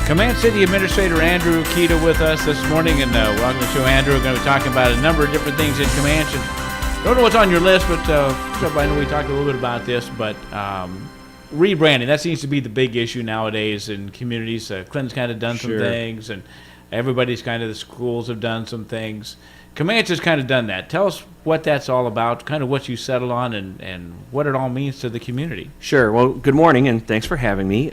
Comanche City Administrator Andrew Kida with us this morning, and welcome to Andrew. We're going to be talking about a number of different things in Camanche. And don't know what's on your list, but I know we talked a little bit about this, but rebranding, that seems to be the big issue nowadays in communities. Clinton's kind of done some things, and everybody's the schools have done some things. Camanche has kind of done that. Tell us what that's all about, kind of what you settled on, and what it all means to the community. Sure. Well, good morning, and thanks for having me.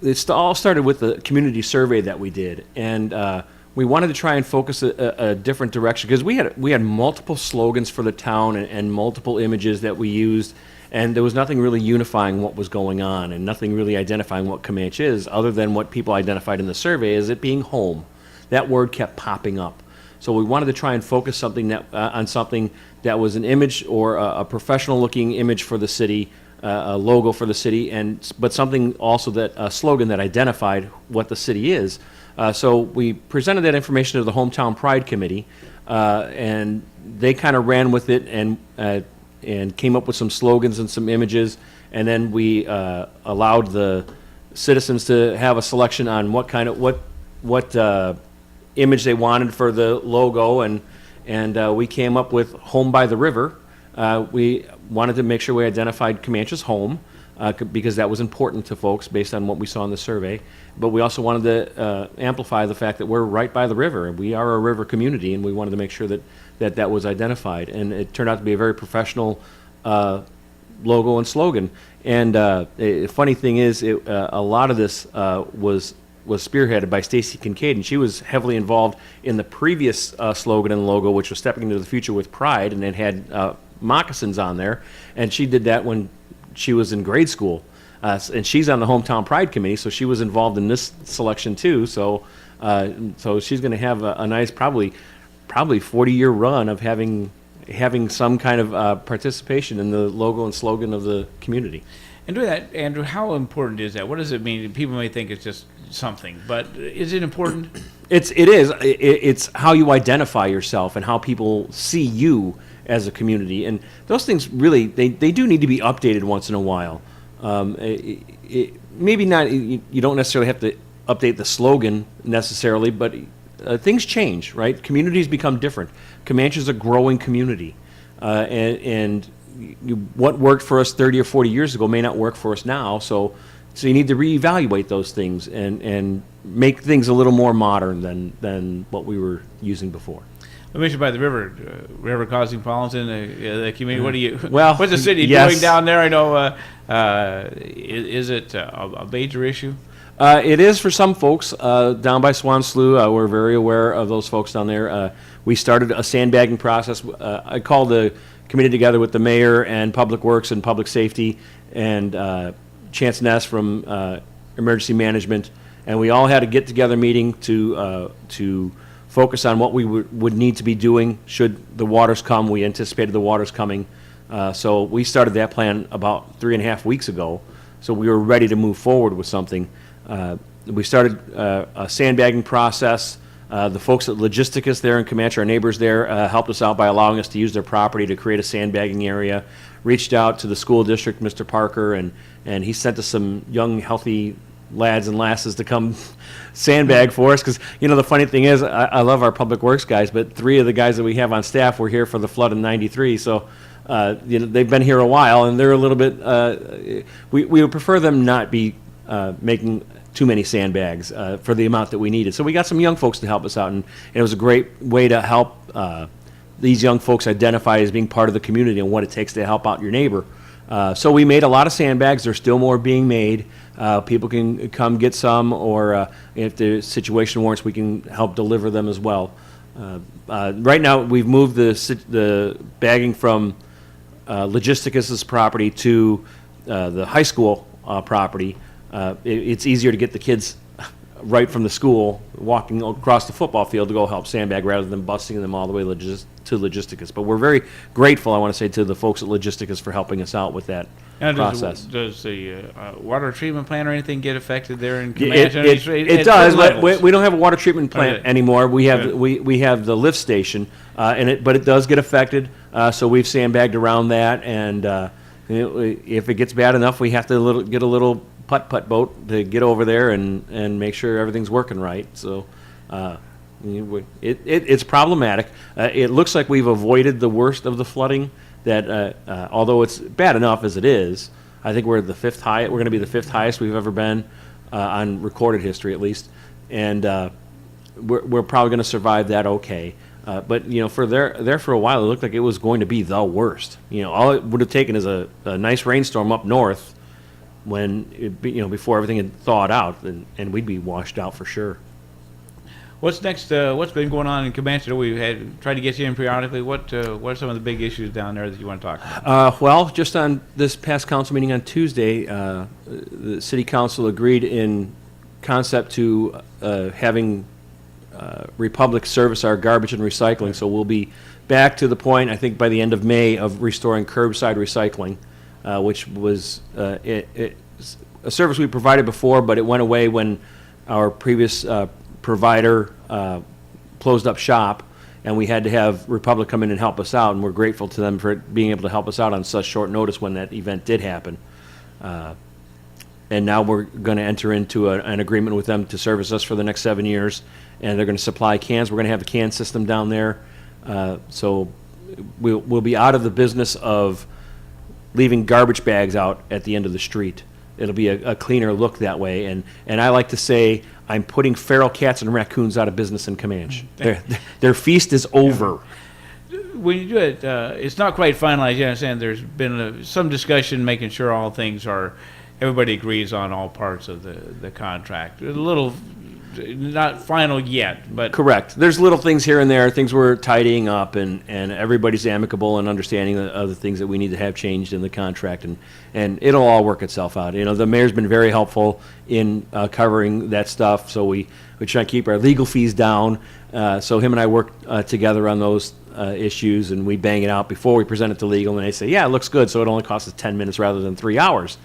It all started with the community survey that we did, and we wanted to try and focus a different direction because we had multiple slogans for the town and multiple images that we used, and there was nothing really unifying what was going on and nothing really identifying what Camanche is other than what people identified in the survey as it being home. That word kept popping up. So we wanted to try and focus something on something that was an image or a professional-looking image for the city, a logo for the city, but something also a slogan that identified what the city is. So we presented that information to the Hometown Pride Committee, and they kind of ran with it and came up with some slogans and some images, and then we allowed the citizens to have a selection on what image they wanted for the logo, and we came up with Home by the River. We wanted to make sure we identified Camanche's home because that was important to folks based on what we saw in the survey. But we also wanted to amplify the fact that we're right by the river. We are a river community, and we wanted to make sure that was identified. And it turned out to be a very professional logo and slogan. And the funny thing is, a lot of this was spearheaded by Stacy Kincaid, and she was heavily involved in the previous slogan and logo, which was Stepping into the Future with Pride, and it had moccasins on there, and she did that when she was in grade school, and she's on the Hometown Pride Committee, so she was involved in this selection too. So she's going to have a nice, probably 40-year run of having some kind of participation in the logo and slogan of the community. And doing that, Andrew, how important is that? What does it mean? People may think it's just something, but is it important? It is. It's how you identify yourself and how people see you as a community, and those things really they do need to be updated once in a while. Maybe not. You don't necessarily have to update the slogan necessarily, but things change, right? Communities become different. Camanche is a growing community, and what worked for us 30 or 40 years ago may not work for us now. So you need to reevaluate those things and make things a little more modern than what we were using before. I mentioned by the river causing problems in the community. Well, what's the city doing down there? I know, is it a major issue? It is for some folks down by Swan Slough. We're very aware of those folks down there. We started a sandbagging process. I called the committee together with the mayor and Public Works and Public Safety and Chance Ness from Emergency Management, and we all had a get-together meeting to focus on what we would need to be doing should the waters come. We anticipated the waters coming. So we started that plan about 3.5 weeks ago. So we were ready to move forward with something. We started a sandbagging process. The folks at Logisticus there in Camanche, our neighbors there, helped us out by allowing us to use their property to create a sandbagging area. Reached out to the school district, Mr. Parker, and he sent us some young, healthy lads and lasses to come sandbag for us, because the funny thing is, I love our Public Works guys, but 3 of the guys that we have on staff were here for the flood in '93, so they've been here a while, and they're a little bit we would prefer them not be making too many sandbags for the amount that we needed. So we got some young folks to help us out, and it was a great way to help these young folks identify as being part of the community and what it takes to help out your neighbor. So we made a lot of sandbags. There's still more being made. People can come get some, or if the situation warrants, we can help deliver them as well. Right now, we've moved the bagging from Logisticus' property to the high school property. It's easier to get the kids right from the school walking across the football field to go help sandbag rather than busing them all the way to Logisticus. But we're very grateful, I want to say, to the folks at Logisticus for helping us out with that process. Does the water treatment plant or anything get affected there in Camanche? It does, but we don't have a water treatment plant anymore. We have we have the lift station, but it does get affected. So we've sandbagged around that, and if it gets bad enough, we have to get a little putt-putt boat to get over there and make sure everything's working right. So it's problematic. It looks like we've avoided the worst of the flooding. That although it's bad enough as it is, I think we're the fifth high. We're going to be the fifth highest we've ever been on recorded history, at least, and we're probably going to survive that okay. But for there for a while, it looked like it was going to be the worst. All it would have taken is a nice rainstorm up north, when before everything had thawed out, and we'd be washed out for sure. What's next? What's been going on in Camanche? We had tried to get you in periodically. What are some of the big issues down there that you want to talk about? Well, just on this past council meeting on Tuesday, the city council agreed in concept to having Republic service our garbage and recycling. So we'll be back to the point, I think, by the end of May, of restoring curbside recycling, which was a service we provided before, but it went away when our previous provider closed up shop, and we had to have Republic come in and help us out, and we're grateful to them for being able to help us out on such short notice when that event did happen. And now we're going to enter into an agreement with them to service us for the next 7 years, and they're going to supply cans. We're going to have a can system down there, so we'll be out of the business of leaving garbage bags out at the end of the street. It'll be a cleaner look that way, and I like to say I'm putting feral cats and raccoons out of business in Camanche. Their feast is over. When you do it, it's not quite finalized yet. I understand there's been some discussion making sure all things are, everybody agrees on all parts of the contract. A little, not final yet, but... Correct. There's little things here and there, things we're tidying up, and everybody's amicable and understanding of the things that we need to have changed in the contract, and it'll all work itself out. The mayor's been very helpful in covering that stuff, so we try to keep our legal fees down. So him and I work together on those issues, and we bang it out before we present it to legal, and they say, yeah, it looks good, so it only costs us 10 minutes rather than 3 hours.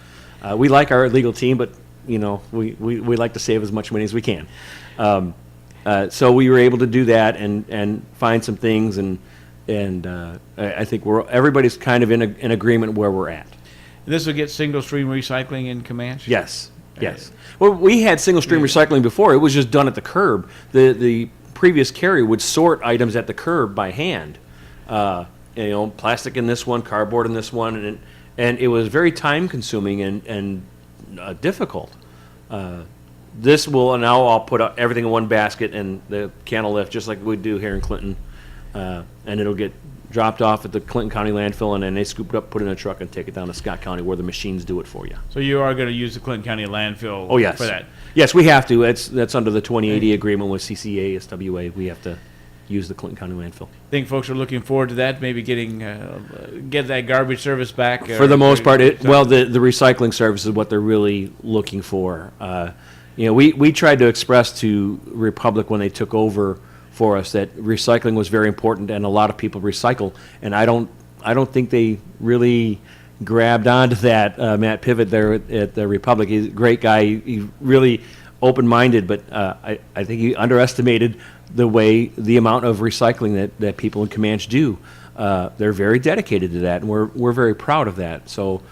We like our legal team, but we like to save as much money as we can. So we were able to do that and find some things, and I think everybody's kind of in agreement where we're at. And this will get single stream recycling in Camanche? Yes. Well, we had single stream recycling before. It was just done at the curb. The previous carrier would sort items at the curb by hand. Plastic in this one, cardboard in this one, and it was very time consuming and difficult. This will now I'll put everything in one basket, and the can will lift just like we do here in Clinton, and it'll get dropped off at the Clinton County landfill, and then they scoop it up, put it in a truck, and take it down to Scott County where the machines do it for you. So you are going to use the Clinton County landfill for that? Yes, we have to. That's under the 2080 agreement with CCA, SWA. We have to use the Clinton County landfill. I think folks are looking forward to that, maybe get that garbage service back. For the most part, the recycling service is what they're really looking for. We tried to express to Republic when they took over for us that recycling was very important, and a lot of people recycle, and I don't think they really grabbed onto that. Matt Pivot there at the Republic, he's a great guy. He's really open-minded, but I think he underestimated the amount of recycling that people in Camanche do. They're very dedicated to that, and we're very proud of that. So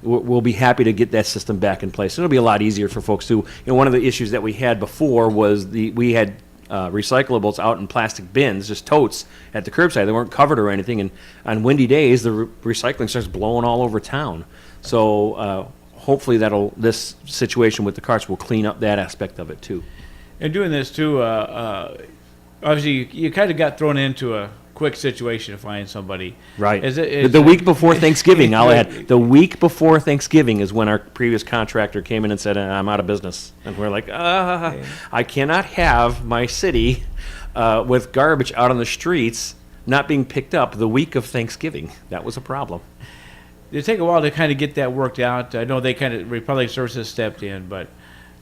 we'll be happy to get that system back in place. It'll be a lot easier for folks too. One of the issues that we had before was we had recyclables out in plastic bins, just totes at the curbside. They weren't covered or anything, and on windy days, the recycling starts blowing all over town. So hopefully this situation with the carts will clean up that aspect of it too. And doing this too, obviously you kind of got thrown into a quick situation to find somebody. Right. The week before Thanksgiving, I'll add. The week before Thanksgiving is when our previous contractor came in and said, I'm out of business. And we're like, I cannot have my city with garbage out on the streets not being picked up the week of Thanksgiving. That was a problem. It take a while to kind of get that worked out. I know Republic Services stepped in, but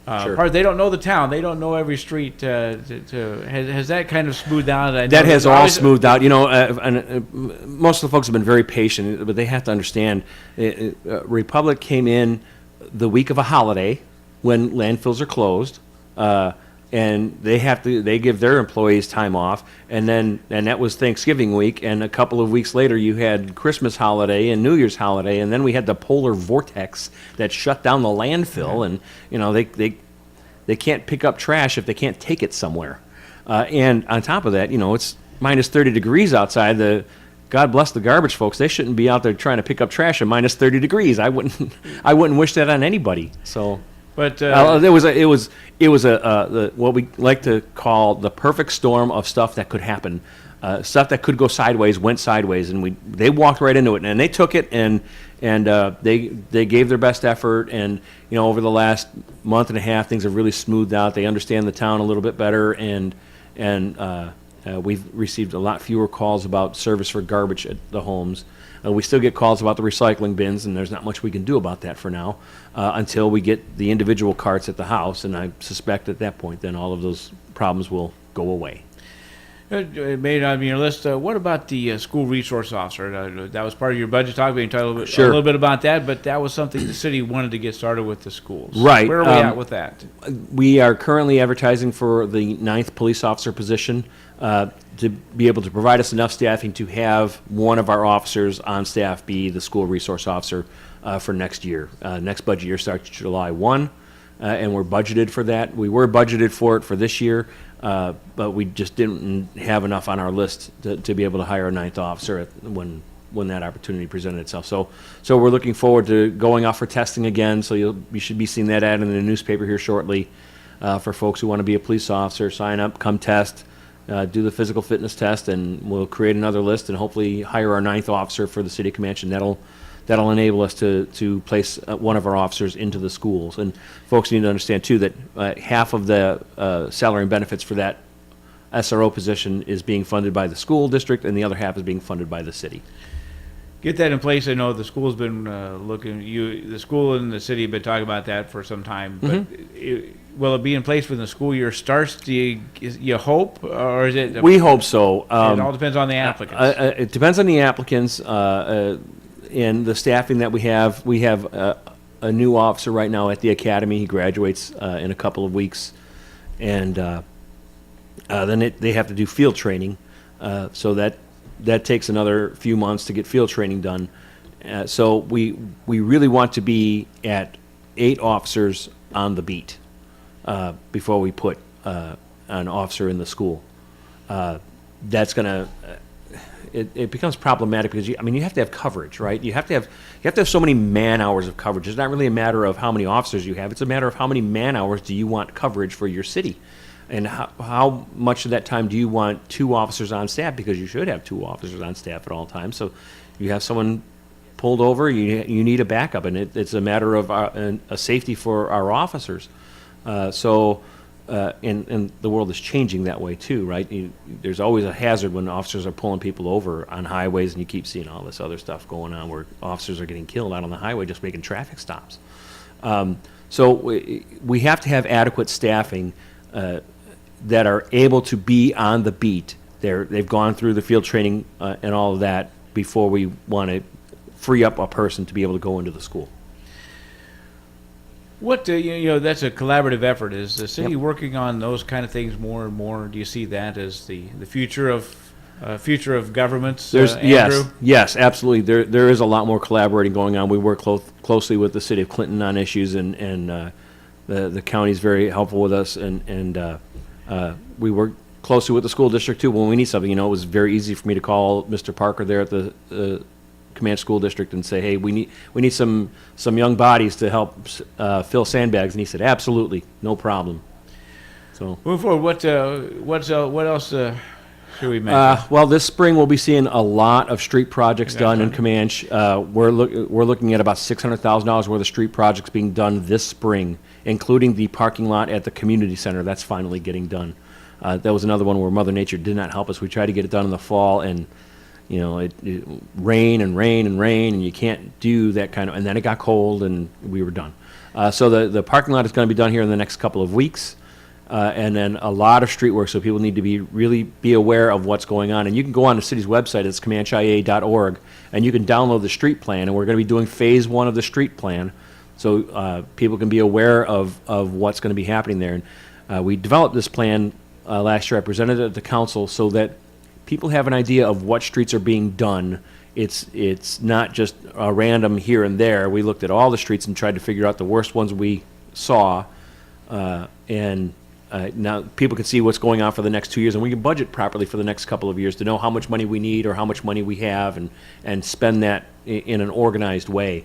sure. They don't know the town. They don't know every street. Has that kind of smoothed out? That has all smoothed out. Most of the folks have been very patient, but they have to understand. Republic came in the week of a holiday when landfills are closed, and they give their employees time off, and that was Thanksgiving week, and a couple of weeks later you had Christmas holiday and New Year's holiday, and then we had the polar vortex that shut down the landfill, and they can't pick up trash if they can't take it somewhere. And on top of that, it's minus 30 degrees outside. God bless the garbage folks. They shouldn't be out there trying to pick up trash at minus 30 degrees. I wouldn't wish that on anybody. So, but it was what we like to call the perfect storm of stuff that could happen. Stuff that could go sideways went sideways, and they walked right into it, and they took it, and they gave their best effort, and over the last month and a half, things have really smoothed out. They understand the town a little bit better, and we've received a lot fewer calls about service for garbage at the homes. We still get calls about the recycling bins, and there's not much we can do about that for now until we get the individual carts at the house, and I suspect at that point then all of those problems will go away. It made it on your list. What about the school resource officer? That was part of your budget talk. We can talk a little bit about that, but that was something the city wanted to get started with the schools. Right. Where are we at with that? We are currently advertising for the 9th police officer position to be able to provide us enough staffing to have one of our officers on staff be the school resource officer for next year. Next budget year starts July 1, and we're budgeted for that. We were budgeted for it for this year. But we just didn't have enough on our list to be able to hire a 9th officer when that opportunity presented itself. So we're looking forward to going off for testing again. So you should be seeing that ad in the newspaper here shortly for folks who want to be a police officer. Sign up, come test, do the physical fitness test, and we'll create another list and hopefully hire our 9th officer for the city of Camanche. And that'll enable us to place one of our officers into the schools. And folks need to understand, too, that half of the salary and benefits for that SRO position is being funded by the school district, and the other half is being funded by the city. Get that in place. I know the school's been the school and the city have been talking about that for some time. But will it be in place when the school year starts? Do you hope, or is it? We hope so. It all depends on the applicants. It depends on the applicants. And the staffing that we have a new officer right now at the academy. He graduates in a couple of weeks, and then they have to do field training, so that takes another few months to get field training done. So we really want to be at 8 officers on the beat before we put an officer in the school. That's going to it becomes problematic because you have to have coverage, right? You have to have so many man hours of coverage. It's not really a matter of how many officers you have. It's a matter of how many man hours do you want coverage for your city, and how much of that time do you want 2 officers on staff, because you should have 2 officers on staff at all times. So you have someone pulled over, you need a backup, and it's a matter of a safety for our officers. And the world is changing that way too, right? There's always a hazard when officers are pulling people over on highways, and you keep seeing all this other stuff going on where officers are getting killed out on the highway just making traffic stops. So we have to have adequate staffing that are able to be on the beat. They've gone through the field training and all of that before we want to free up a person to be able to go into the school. What that's a collaborative effort. Is the city working on those kind of things more and more? Do you see that as the future of governments? Yes, absolutely. There is a lot more collaborating going on. We work closely with the city of Clinton on issues, and the county's very helpful with us, and we work closely with the school district too when we need something. It was very easy for me to call Mr. Parker there at the Camanche School District and say, hey, we need some young bodies to help fill sandbags, and he said, absolutely, no problem. So moving forward, what else should we mention? Well, this spring we'll be seeing a lot of street projects done in Camanche. We're looking at about $600,000 worth of street projects being done this spring, including the parking lot at the community center. That's finally getting done. That was another one where Mother Nature did not help us. We tried to get it done in the fall, and it rain, and you can't do that kind of, and then it got cold, and we were done. So the parking lot is going to be done here in the next couple of weeks, and then a lot of street work, so people need to really be aware of what's going on. And you can go on the city's website, it's CamancheIA.org, and you can download the street plan, and we're going to be doing phase 1 of the street plan, so people can be aware of what's going to be happening there. We developed this plan last year. I presented it at the council so that people have an idea of what streets are being done. It's not just a random here and there. We looked at all the streets and tried to figure out the worst ones we saw, and now people can see what's going on for the next 2 years, and we can budget properly for the next couple of years to know how much money we need or how much money we have, and spend that in an organized way.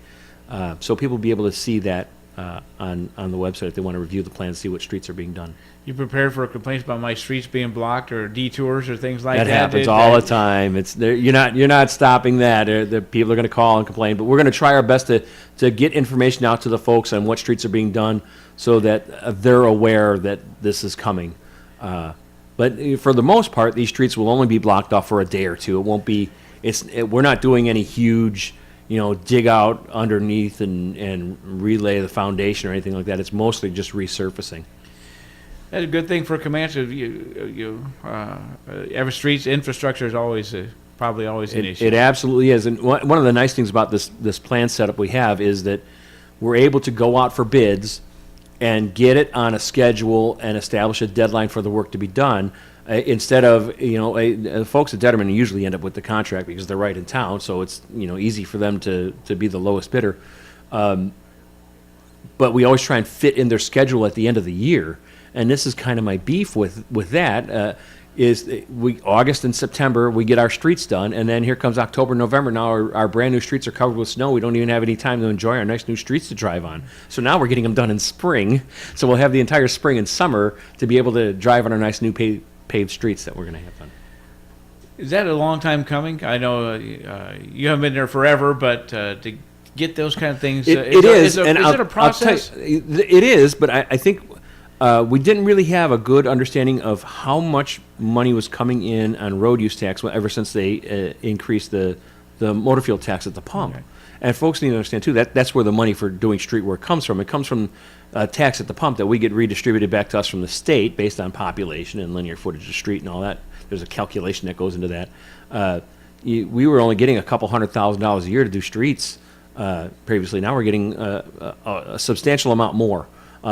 So people will be able to see that on the website if they want to review the plan and see what streets are being done. You prepared for complaints about my streets being blocked or detours or things like that? That happens all the time. It's there. You're not stopping that. The people are going to call and complain, but we're going to try our best to get information out to the folks on what streets are being done so that they're aware that this is coming. But for the most part, these streets will only be blocked off for a day or two. It won't be. We're not doing any huge, dig out underneath and relay the foundation or anything like that. It's mostly just resurfacing. That's a good thing for Camanche. Every street's infrastructure is always probably always an issue. It absolutely is. And one of the nice things about this plan setup we have is that we're able to go out for bids and get it on a schedule and establish a deadline for the work to be done. Instead of, folks at Detterman usually end up with the contract because they're right in town, so it's, easy for them to be the lowest bidder. But we always try and fit in their schedule at the end of the year. And this is kind of my beef with that, is August and September, we get our streets done, and then here comes October, November. Now our brand new streets are covered with snow. We don't even have any time to enjoy our nice new streets to drive on. So now we're getting them done in spring. So we'll have the entire spring and summer to be able to drive on our nice new paved streets that we're going to have done. Is that a long time coming? I know you haven't been there forever, but to get those kind of things, is it a process? It is, but I think we didn't really have a good understanding of how much money was coming in on road use tax ever since they increased the motor fuel tax at the pump. Okay. And folks need to understand, too, that's where the money for doing street work comes from. It comes from tax at the pump that we get redistributed back to us from the state based on population and linear footage of street and all that. There's a calculation that goes into that. We were only getting a couple $100,000 a year to do streets previously. Now we're getting a substantial amount more.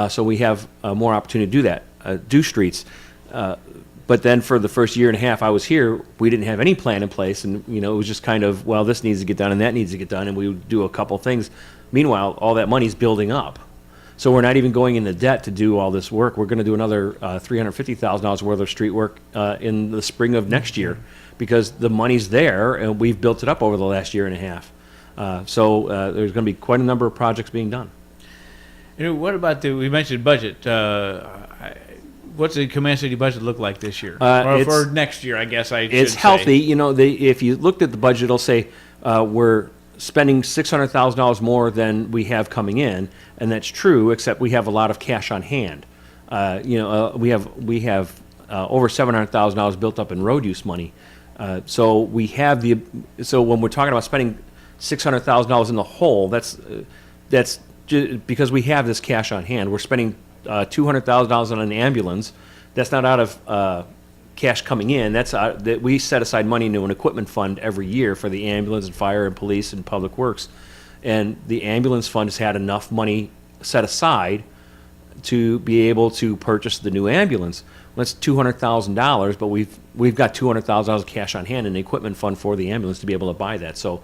So we have more opportunity to do that, do streets. But then for the first year and a half I was here, we didn't have any plan in place. And, it was just kind of, well, this needs to get done and that needs to get done. And we would do a couple things. Meanwhile, all that money's building up. So we're not even going into debt to do all this work. We're going to do another $350,000 worth of street work in the spring of next year because the money's there and we've built it up over the last year and a half. So there's going to be quite a number of projects being done. What about we mentioned budget. What's the Comanche City budget look like this year? Or for next year, I guess I should say. It's healthy. If you looked at the budget, it'll say we're spending $600,000 more than we have coming in, and that's true, except we have a lot of cash on hand. We have over $700,000 built up in road use money. So we have so when we're talking about spending $600,000 in the hole, that's because we have this cash on hand. We're spending $200,000 on an ambulance. That's not out of cash coming in. That we set aside money into an equipment fund every year for the ambulance and fire and police and public works. And the ambulance fund has had enough money set aside to be able to purchase the new ambulance. Well, that's $200,000, but we've got $200,000 of cash on hand in the equipment fund for the ambulance to be able to buy that. So,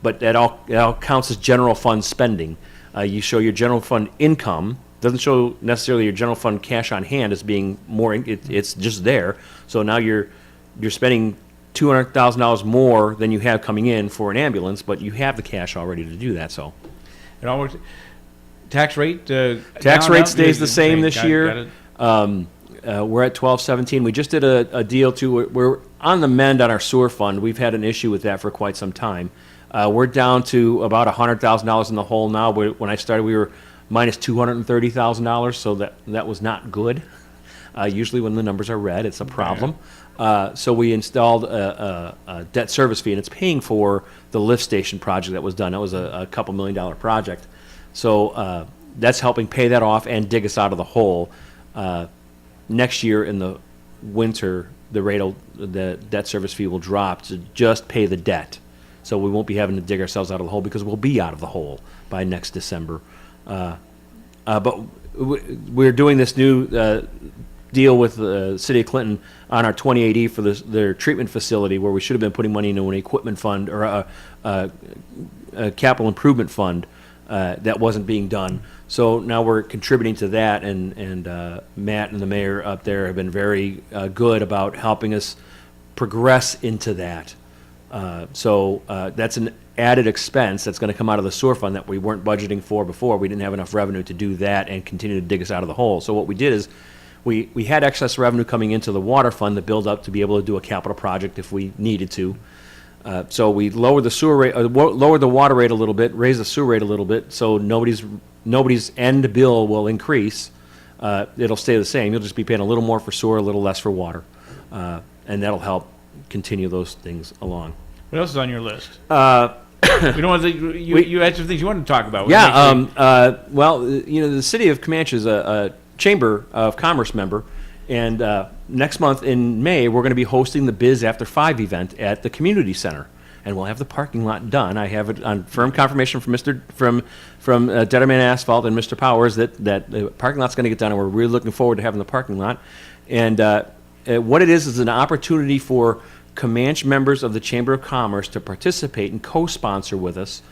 but it all counts as general fund spending. You show your general fund income. Doesn't show necessarily your general fund cash on hand as being more. It's just there. So now you're spending $200,000 more than you have coming in for an ambulance, but you have the cash already to do that. So it all works. Tax rate. Tax rate stays the same this year. We're at 1217. We just did a deal too. We're on the mend on our sewer fund. We've had an issue with that for quite some time. We're down to about $100,000 in the hole now. When I started, we were minus $230,000, so that was not good. Usually when the numbers are red, it's a problem. So we installed a debt service fee, and it's paying for the lift station project that was done. That was a couple $1 million project. So that's helping pay that off and dig us out of the hole. Next year in the winter, the debt service fee will drop to just pay the debt. So we won't be having to dig ourselves out of the hole because we'll be out of the hole by next December. But we're doing this new deal with the city of Clinton on our 2080 for their treatment facility, where we should have been putting money into an equipment fund or a capital improvement fund that wasn't being done. So now we're contributing to that, and Matt and the mayor up there have been very good about helping us progress into that. So that's an added expense that's going to come out of the sewer fund that we weren't budgeting for before. We didn't have enough revenue to do that and continue to dig us out of the hole. So what we did is we had excess revenue coming into the water fund to build up to be able to do a capital project if we needed to. So we lowered the sewer rate, lowered the water rate a little bit, raised the sewer rate a little bit, so nobody's end bill will increase. It'll stay the same. You'll just be paying a little more for sewer, a little less for water, and that'll help continue those things along. What else is on your list? We don't want to, you had some things you wanted to talk about. Yeah. Well, the city of Camanche is a Chamber of Commerce member, and next month in May, we're going to be hosting the Biz After 5 event at the community center, and we'll have the parking lot done. I have it on firm confirmation from Detterman Asphalt and Mr. Powers that the parking lot's going to get done, and we're really looking forward to having the parking lot. And what it is an opportunity for Camanche members of the Chamber of Commerce to participate and co-sponsor with us,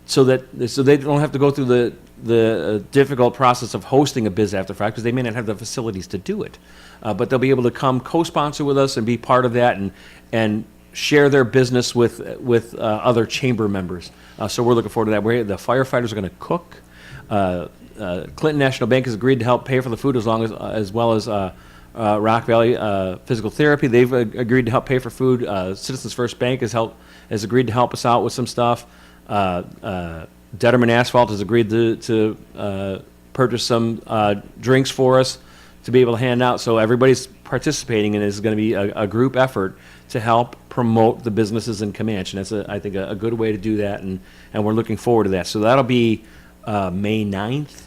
so they don't have to go through the difficult process of hosting a Biz After 5, because they may not have the facilities to do it. But they'll be able to come co-sponsor with us and be part of that and share their business with other chamber members. So we're looking forward to that. The firefighters are going to cook. Clinton National Bank has agreed to help pay for the food as well as Rock Valley Physical Therapy. They've agreed to help pay for food. Citizens First Bank has agreed to help us out with some stuff. Detterman Asphalt has agreed to purchase some drinks for us to be able to hand out. So everybody's participating, and it's going to be a group effort to help promote the businesses in Camanche. And that's, I think, a good way to do that, and we're looking forward to that. So that'll be May 9th.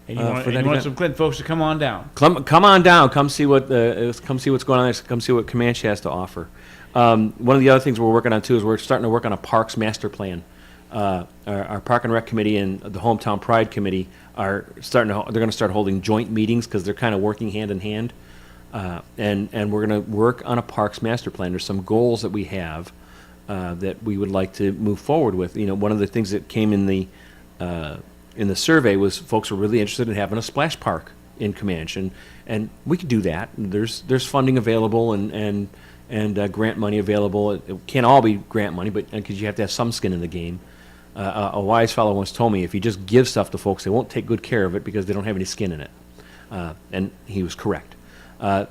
And you want some Clinton folks to come on down. Come on down. Come see what's going on there. Come see what Camanche has to offer. One of the other things we're working on too is we're starting to work on a parks master plan. Our Park and Rec Committee and the Hometown Pride Committee they're going to start holding joint meetings because they're kind of working hand in hand. And we're going to work on a parks master plan. There's some goals that we have that we would like to move forward with. One of the things that came in the survey was folks were really interested in having a splash park in Camanche, and we could do that. There's funding available and grant money available. It can't all be grant money, but because you have to have some skin in the game. A wise fellow once told me, if you just give stuff to folks, they won't take good care of it because they don't have any skin in it. And he was correct.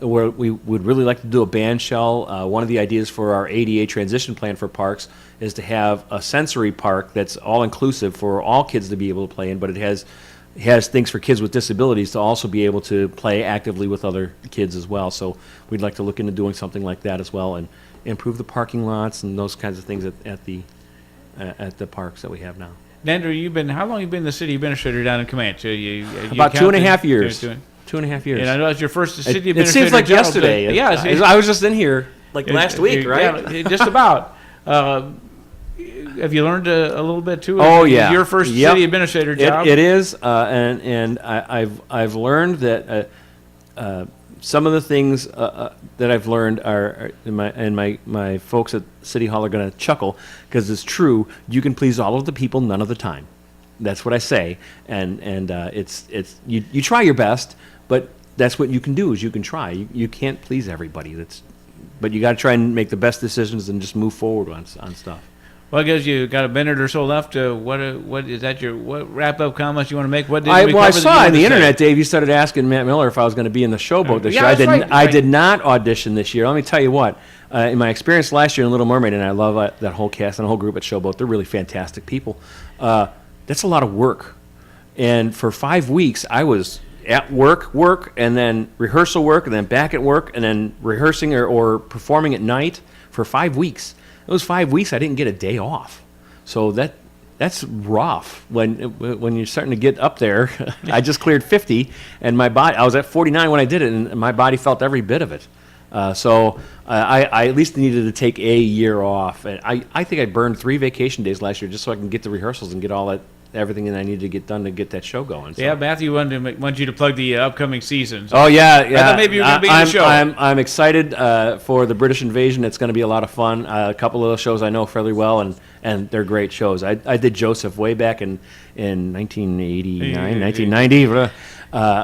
We would really like to do a band shell. One of the ideas for our ADA transition plan for parks is to have a sensory park that's all-inclusive for all kids to be able to play in, but it has things for kids with disabilities to also be able to play actively with other kids as well. So we'd like to look into doing something like that as well, and improve the parking lots and those kinds of things at the parks that we have now. Andrew, how long have you been the city administrator down in Camanche? About 2.5 years. 2.5 years. And I know it's your first city administrator. It seems like yesterday. Yeah, I was just in here last week, right? Yeah, just about. Have you learned a little bit too? Oh yeah, your first city administrator job. It is, and I've learned that some of the things that I've learned my folks at City Hall are going to chuckle, because it's true. You can please all of the people none of the time. That's what I say, and it's you try your best, but that's what you can do, is you can try. You can't please everybody. But you got to try and make the best decisions and just move forward on stuff. Well, I guess you got a minute or so left. What is that? What wrap-up comments you want to make? I saw on the internet, Dave, you started asking Matt Miller if I was going to be in the showboat this year. I did not audition this year. Let me tell you what. In my experience last year in Little Mermaid, and I love that whole cast and the whole group at Showboat. They're really fantastic people. That's a lot of work. And for 5 weeks, I was at work, and then rehearsal work, and then back at work, and then rehearsing or performing at night for 5 weeks. Those 5 weeks, I didn't get a day off. So that's rough when you're starting to get up there. I just cleared 50, and I was at 49 when I did it, and my body felt every bit of it. So I at least needed to take a year off. And I think I burned 3 vacation days last year just so I can get to rehearsals and get all everything that I needed to get done to get that show going. So. Yeah, Matthew wanted you to plug the upcoming seasons. Oh yeah. I thought maybe you were going to be in the show. I'm excited for the British Invasion. It's going to be a lot of fun. A couple of those shows I know fairly well, and they're great shows. I did Joseph way back in 1989, 1990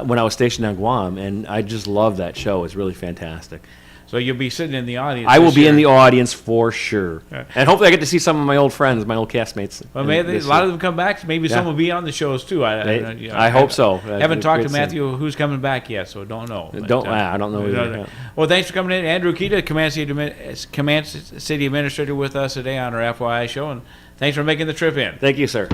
when I was stationed on Guam, and I just love that show. It's really fantastic. So you'll be sitting in the audience. I will be in the audience for sure, and hopefully I get to see some of my old friends, my old castmates. Well, maybe a lot of them come back. Maybe some will be on the shows too. I hope so. Haven't talked to Matthew who's coming back yet, so don't know. I don't know either. Well, thanks for coming in, Andrew Kida, Camanche City Administrator, with us today on our FYI show, and thanks for making the trip in. Thank you, sir.